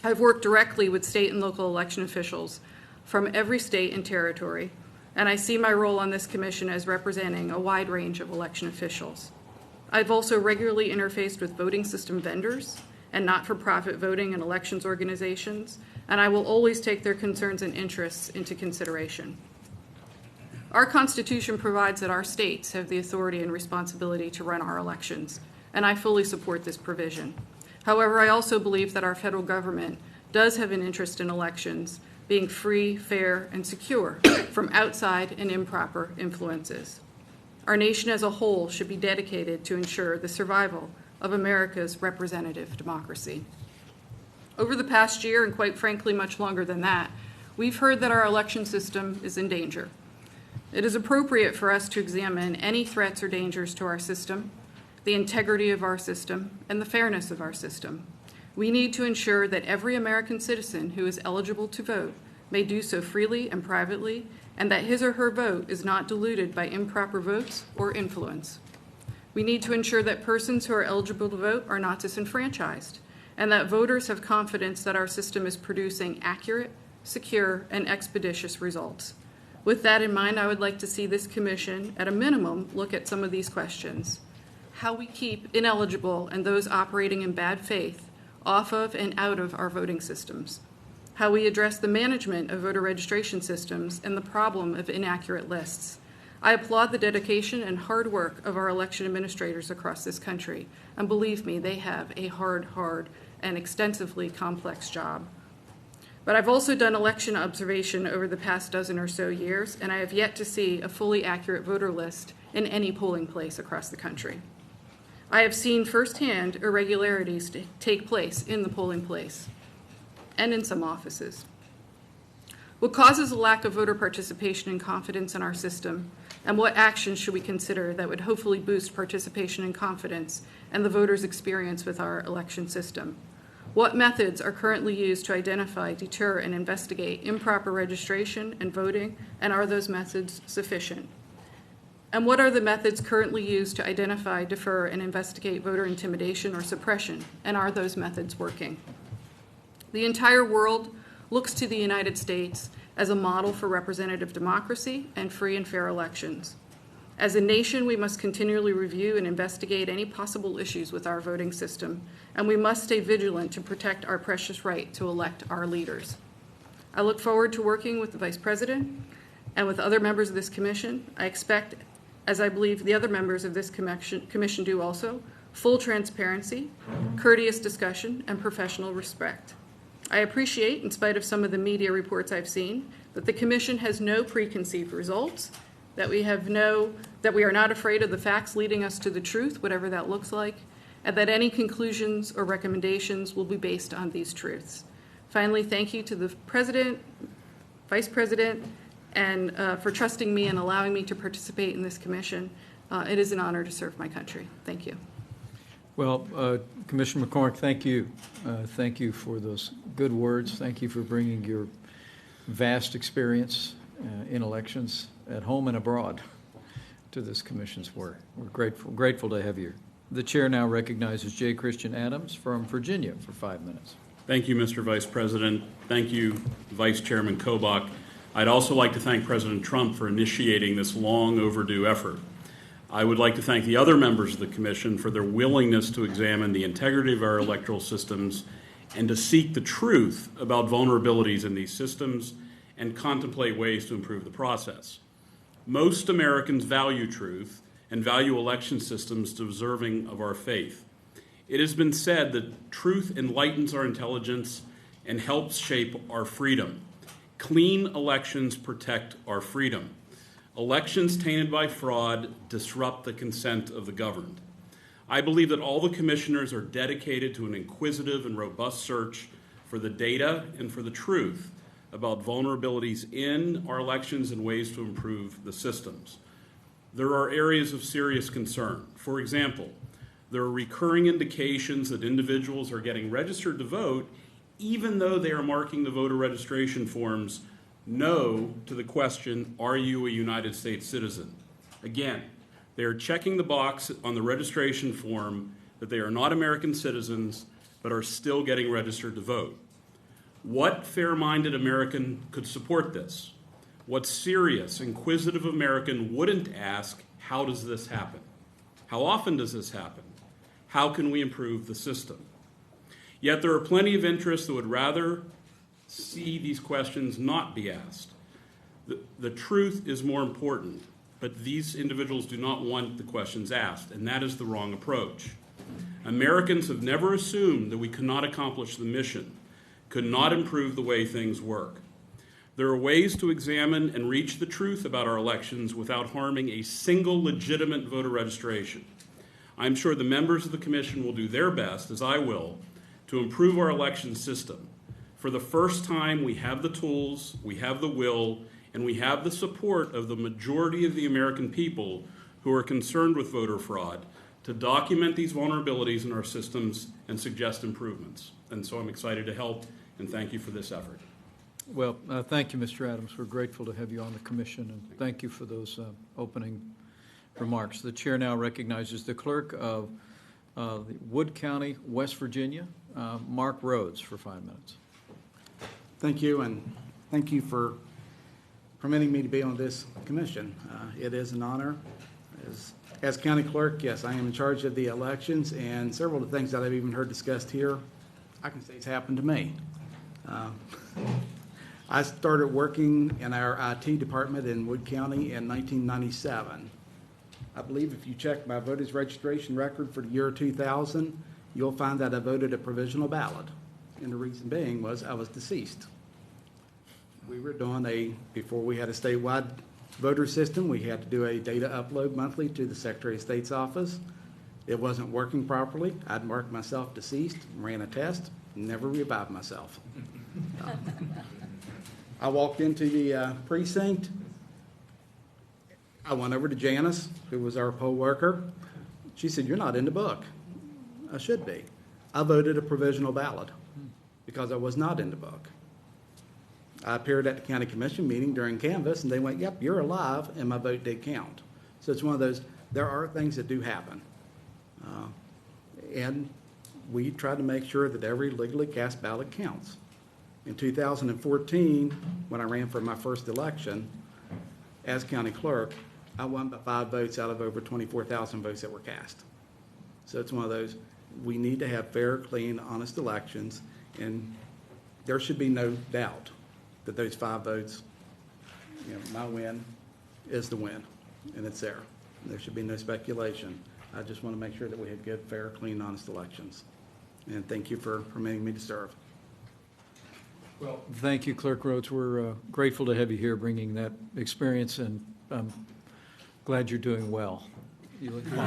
I've worked directly with state and local election officials from every state and territory, and I see my role on this commission as representing a wide range of election officials. I've also regularly interfaced with voting system vendors and not-for-profit voting and elections organizations, and I will always take their concerns and interests into consideration. Our Constitution provides that our states have the authority and responsibility to run our elections, and I fully support this provision. However, I also believe that our federal government does have an interest in elections being free, fair, and secure from outside and improper influences. Our nation as a whole should be dedicated to ensure the survival of America's representative democracy. Over the past year, and quite frankly much longer than that, we've heard that our election system is in danger. It is appropriate for us to examine any threats or dangers to our system, the integrity of our system, and the fairness of our system. We need to ensure that every American citizen who is eligible to vote may do so freely and privately, and that his or her vote is not diluted by improper votes or influence. We need to ensure that persons who are eligible to vote are not disenfranchised, and that voters have confidence that our system is producing accurate, secure, and expeditious results. With that in mind, I would like to see this commission, at a minimum, look at some of these questions. How we keep ineligible and those operating in bad faith off of and out of our voting systems. How we address the management of voter registration systems and the problem of inaccurate lists. I applaud the dedication and hard work of our election administrators across this country, and believe me, they have a hard, and extensively complex job. But I've also done election observation over the past dozen or so years, and I have yet to see a fully accurate voter list in any polling place across the country. I have seen firsthand irregularities take place in the polling place and in some offices. What causes a lack of voter participation and confidence in our system, and what actions should we consider that would hopefully boost participation and confidence and the voters' experience with our election system? What methods are currently used to identify, deter, and investigate improper registration and voting, and are those methods sufficient? And what are the methods currently used to identify, defer, and investigate voter intimidation or suppression, and are those methods working? The entire world looks to the United States as a model for representative democracy and free and fair elections. As a nation, we must continually review and investigate any possible issues with our voting system, and we must stay vigilant to protect our precious right to elect our leaders. I look forward to working with the Vice President and with other members of this commission. I expect, as I believe the other members of this commission do also, full transparency, courteous discussion, and professional respect. I appreciate, in spite of some of the media reports I've seen, that the commission has no preconceived results, that we are not afraid of the facts leading us to the truth, whatever that looks like, and that any conclusions or recommendations will be based on these truths. Finally, thank you to the President, Vice President, and for trusting me and allowing me to participate in this commission. It is an honor to serve my country. Thank you. Well, Commissioner McCormick, thank you. Thank you for those good words. Thank you for bringing your vast experience in elections at home and abroad to this commission's work. We're grateful to have you. The chair now recognizes J. Christian Adams from Virginia for 5 minutes. Thank you, Mr. Vice President. Thank you, Vice Chairman Kobach. I'd also like to thank President Trump for initiating this long overdue effort. I would like to thank the other members of the Commission for their willingness to examine the integrity of our electoral systems and to seek the truth about vulnerabilities in these systems and contemplate ways to improve the process. Most Americans value truth and value election systems deserving of our faith. It has been said that truth enlightens our intelligence and helps shape our freedom. Clean elections protect our freedom. Elections tainted by fraud disrupt the consent of the governed. I believe that all the commissioners are dedicated to an inquisitive and robust search for the data and for the truth about vulnerabilities in our elections and ways to improve the systems. There are areas of serious concern. For example, there are recurring indications that individuals are getting registered to vote even though they are marking the voter registration forms no to the question, are you a United States citizen? Again, they are checking the box on the registration form that they are not American citizens but are still getting registered to vote. What fair-minded American could support this? What serious, inquisitive American wouldn't ask, how does this happen? How often does this happen? How can we improve the system? Yet there are plenty of interests that would rather see these questions not be asked. The truth is more important, but these individuals do not want the questions asked, and that is the wrong approach. Americans have never assumed that we could not accomplish the mission, could not improve the way things work. There are ways to examine and reach the truth about our elections without harming a single legitimate voter registration. I'm sure the members of the Commission will do their best, as I will, to improve our election system. For the first time, we have the tools, we have the will, and we have the support of the majority of the American people who are concerned with voter fraud to document these vulnerabilities in our systems and suggest improvements. And so I'm excited to help, and thank you for this effort. Well, thank you, Mr. Adams. We're grateful to have you on the commission, and thank you for those opening remarks. The chair now recognizes the clerk of Wood County, West Virginia, Mark Rhodes, for 5 minutes. Thank you, and thank you for permitting me to be on this commission. It is an honor. As county clerk, yes, I am in charge of the elections, and several of the things that I've even heard discussed here, I can say it's happened to me. I started working in our IT department in Wood County in 1997. I believe if you check my voters registration record for the year 2000, you'll find that I voted a provisional ballot. And the reason being was I was deceased. We were doing before we had a statewide voter system, we had to do a data upload monthly to the Secretary of State's office. It wasn't working properly. I'd marked myself deceased, ran a test, never revived myself. I walked into the precinct. I went over to Janice, who was our poll worker. She said, "You're not in the book." I should be. I voted a provisional ballot because I was not in the book. I appeared at the county commission meeting during canvass, and they went, "Yep, you're alive," and my vote did count. So it's one of those, there are things that do happen. And we try to make sure that every legally cast ballot counts. In 2014, when I ran for my first election as county clerk, I won by 5 votes out of over 24,000 votes that were cast. So it's one of those, we need to have fair, clean, honest elections, and there should be no doubt that those 5 votes, my win is the win, and it's there. There should be no speculation. I just want to make sure that we have good, fair, clean, honest elections. And thank you for permitting me to serve. Well, thank you, Clerk Rhodes. We're grateful to have you here bringing that experience, and I'm glad you're doing well. You look fine.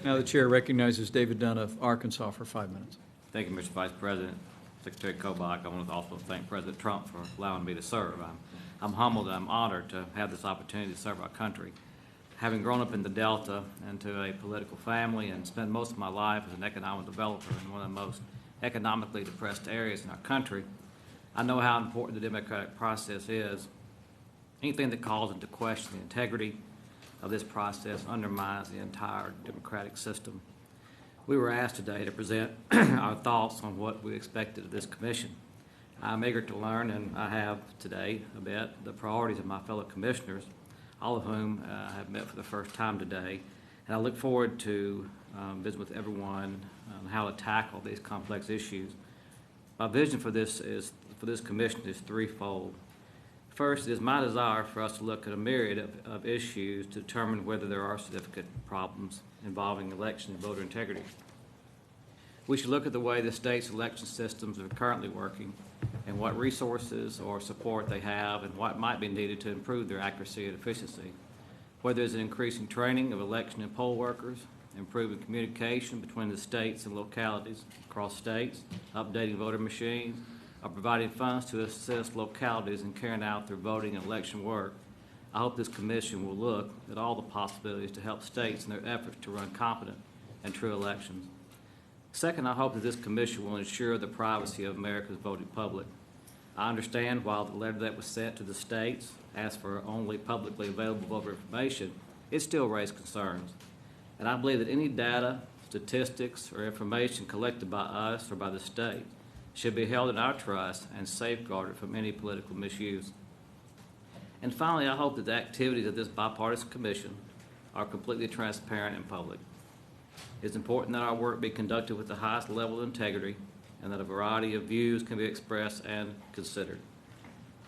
Now the chair recognizes David Dunn of Arkansas for 5 minutes. Thank you, Mr. Vice President. Secretary Kobach, I want to also thank President Trump for allowing me to serve. I'm humbled and I'm honored to have this opportunity to serve our country. Having grown up in the Delta into a political family and spent most of my life as an economic developer in one of the most economically depressed areas in our country, I know how important the democratic process is. Anything that calls into question the integrity of this process undermines the entire democratic system. We were asked today to present our thoughts on what we expected of this commission. I'm eager to learn, and I have today a bit, the priorities of my fellow commissioners, all of whom have met for the first time today. And I look forward to visit with everyone on how to tackle these complex issues. My vision for this commission is threefold. First, it is my desire for us to look at a myriad of issues to determine whether there are significant problems involving election and voter integrity. We should look at the way the state's election systems are currently working and what resources or support they have and what might be needed to improve their accuracy and efficiency. Whether it's an increasing training of election and poll workers, improving communication between the states and localities across states, updating voter machines, or providing funds to assist localities in carrying out their voting and election work, I hope this commission will look at all the possibilities to help states in their efforts to run competent and true elections. Second, I hope that this commission will ensure the privacy of America's voting public. I understand while the letter that was sent to the states asked for only publicly available voter information, it still raised concerns. And I believe that any data, statistics, or information collected by us or by the state should be held in our trust and safeguarded from any political misuse. And finally, I hope that the activities of this bipartisan commission are completely transparent and public. It's important that our work be conducted with the highest level of integrity and that a variety of views can be expressed and considered.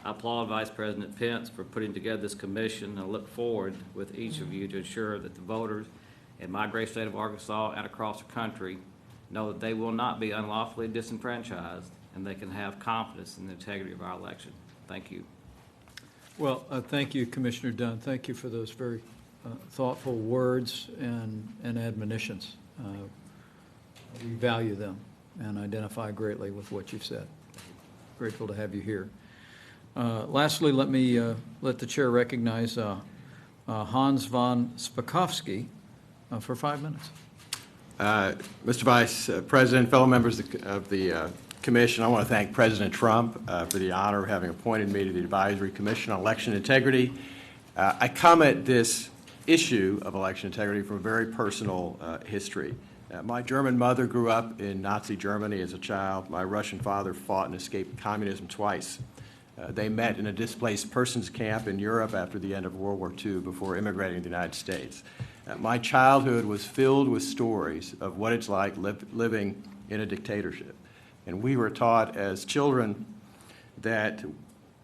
I applaud Vice President Pence for putting together this commission and look forward with each of you to ensure that the voters in my great state of Arkansas and across the country know that they will not be unlawfully disenfranchised and they can have confidence in the integrity of our election. Thank you. Well, thank you, Commissioner Dunn. Thank you for those very thoughtful words and admonitions. We value them and identify greatly with what you've said. Grateful to have you here. Lastly, let me let the chair recognize Hans von Spakovsky for 5 minutes. Mr. Vice President, fellow members of the Commission, I want to thank President Trump for the honor of having appointed me to the Advisory Commission on Election Integrity. I come at this issue of election integrity from a very personal history. My German mother grew up in Nazi Germany as a child. My Russian father fought and escaped communism twice. They met in a displaced persons camp in Europe after the end of World War II before immigrating to the United States. My childhood was filled with stories of what it's like living in a dictatorship. And we were taught as children that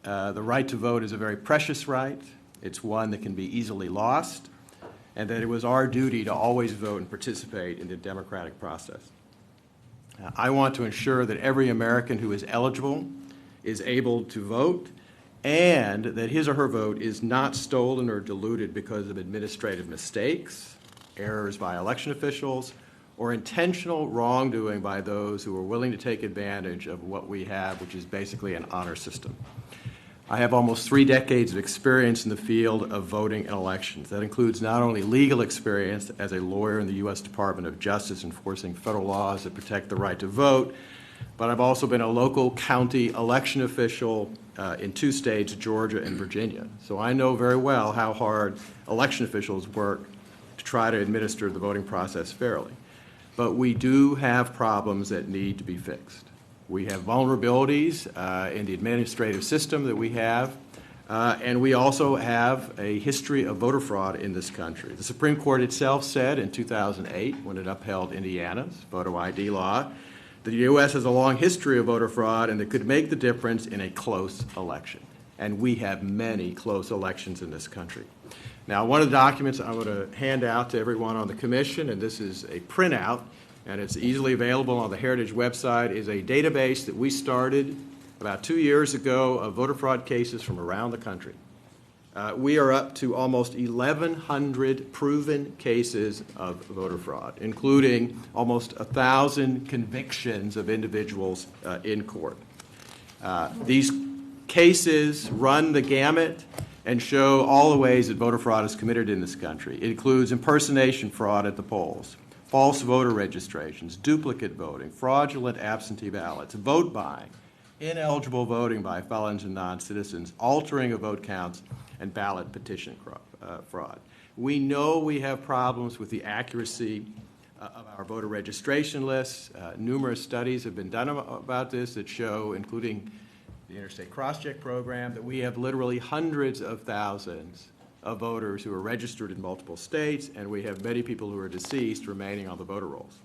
the right to vote is a very precious right. It's one that can be easily lost, and that it was our duty to always vote and participate in the democratic process. I want to ensure that every American who is eligible is able to vote, and that his or her vote is not stolen or diluted because of administrative mistakes, errors by election officials, or intentional wrongdoing by those who are willing to take advantage of what we have, which is basically an honor system. I have almost 3 decades of experience in the field of voting and elections. That includes not only legal experience as a lawyer in the U.S. Department of Justice enforcing federal laws that protect the right to vote, but I've also been a local county election official in 2 states, Georgia and Virginia. So I know very well how hard election officials work to try to administer the voting process fairly. But we do have problems that need to be fixed. We have vulnerabilities in the administrative system that we have, and we also have a history of voter fraud in this country. The Supreme Court itself said in 2008, when it upheld Indiana's voter ID law, that the U.S. has a long history of voter fraud and that could make the difference in a close election. And we have many close elections in this country. Now, one of the documents I'm going to hand out to everyone on the commission, and this is a printout, and it's easily available on the Heritage website, is a database that we started about 2 years ago of voter fraud cases from around the country. We are up to almost 1,100 proven cases of voter fraud, including almost 1,000 convictions of individuals in court. These cases run the gamut and show all the ways that voter fraud is committed in this country. It includes impersonation fraud at the polls, false voter registrations, duplicate voting, fraudulent absentee ballots, vote buying, ineligible voting by felons and non-citizens, altering of vote counts, and ballot petition fraud. We know we have problems with the accuracy of our voter registration lists. Numerous studies have been done about this that show, including the Interstate Crosscheck Program, that we have literally hundreds of thousands of voters who are registered in multiple states, and we have many people who are deceased remaining on the voter rolls.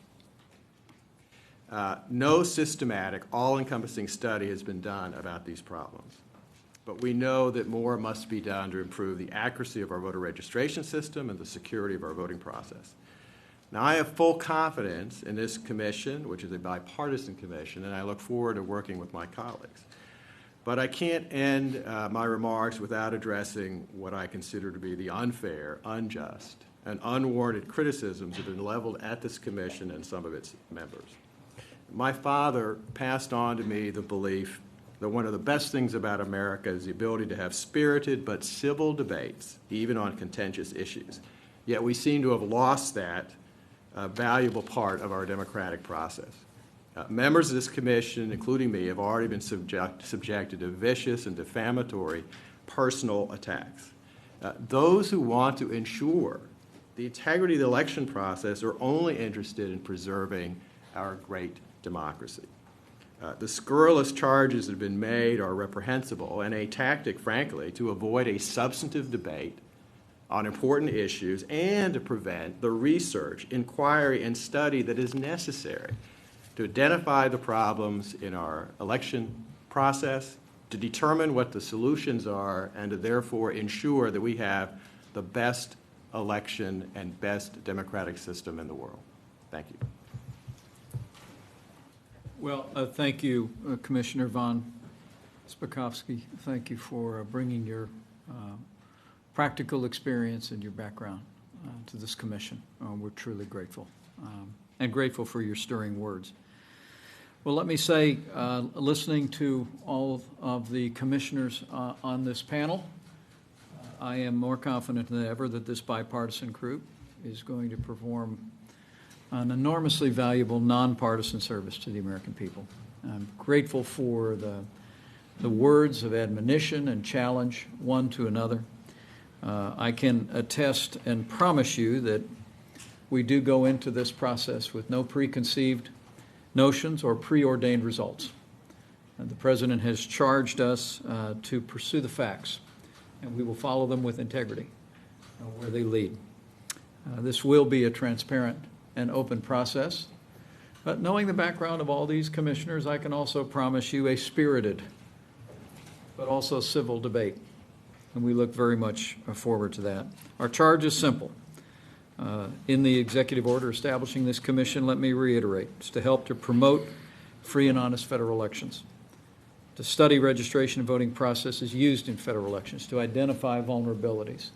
No systematic, all-encompassing study has been done about these problems. But we know that more must be done to improve the accuracy of our voter registration system and the security of our voting process. Now, I have full confidence in this commission, which is a bipartisan commission, and I look forward to working with my colleagues. But I can't end my remarks without addressing what I consider to be the unfair, unjust, and unwarranted criticisms that have been leveled at this commission and some of its members. My father passed on to me the belief that one of the best things about America is the ability to have spirited but civil debates, even on contentious issues. Yet we seem to have lost that valuable part of our democratic process. Members of this commission, including me, have already been subjected to vicious and defamatory personal attacks. Those who want to ensure the integrity of the election process are only interested in preserving our great democracy. The scurrilous charges that have been made are reprehensible and a tactic, frankly, to avoid a substantive debate on important issues and to prevent the research, inquiry, and study that is necessary to identify the problems in our election process, to determine what the solutions are, and to therefore ensure that we have the best election and best democratic system in the world. Thank you. Well, thank you, Commissioner von Spakovsky. Thank you for bringing your practical experience and your background to this commission. We're truly grateful, and grateful for your stirring words. Well, let me say, listening to all of the commissioners on this panel, I am more confident than ever that this bipartisan group is going to perform an enormously valuable nonpartisan service to the American people. I'm grateful for the words of admonition and challenge one to another. I can attest and promise you that we do go into this process with no preconceived notions or preordained results. And the President has charged us to pursue the facts, and we will follow them with integrity where they lead. This will be a transparent and open process, but knowing the background of all these commissioners, I can also promise you a spirited but also civil debate, and we look very much forward to that. Our charge is simple. In the executive order establishing this commission, let me reiterate, it's to help to promote free and honest federal elections, to study registration and voting processes used in federal elections, to identify vulnerabilities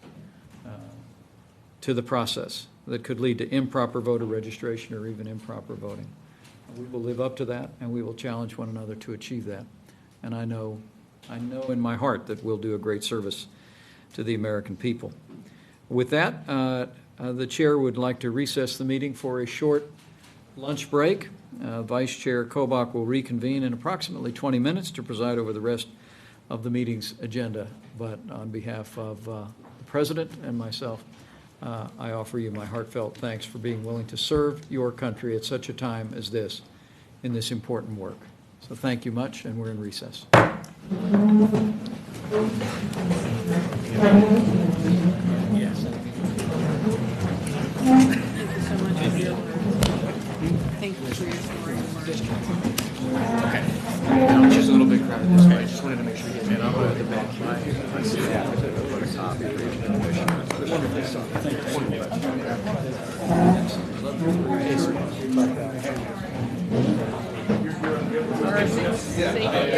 to the process that could lead to improper voter registration or even improper voting. We will live up to that, and we will challenge one another to achieve that. And I know in my heart that we'll do a great service to the American people. With that, the chair would like to recess the meeting for a short lunch break. Vice Chair Kobach will reconvene in approximately 20 minutes to preside over the rest of the meeting's agenda. But on behalf of the President and myself, I offer you my heartfelt thanks for being willing to serve your country at such a time as this in this important work. So thank you much, and we're in recess. Yes. Thank you for your story. Okay. I'm just a little bit crowded this way. I just wanted to make sure you and I'll go to the back. I see that. Wonderful.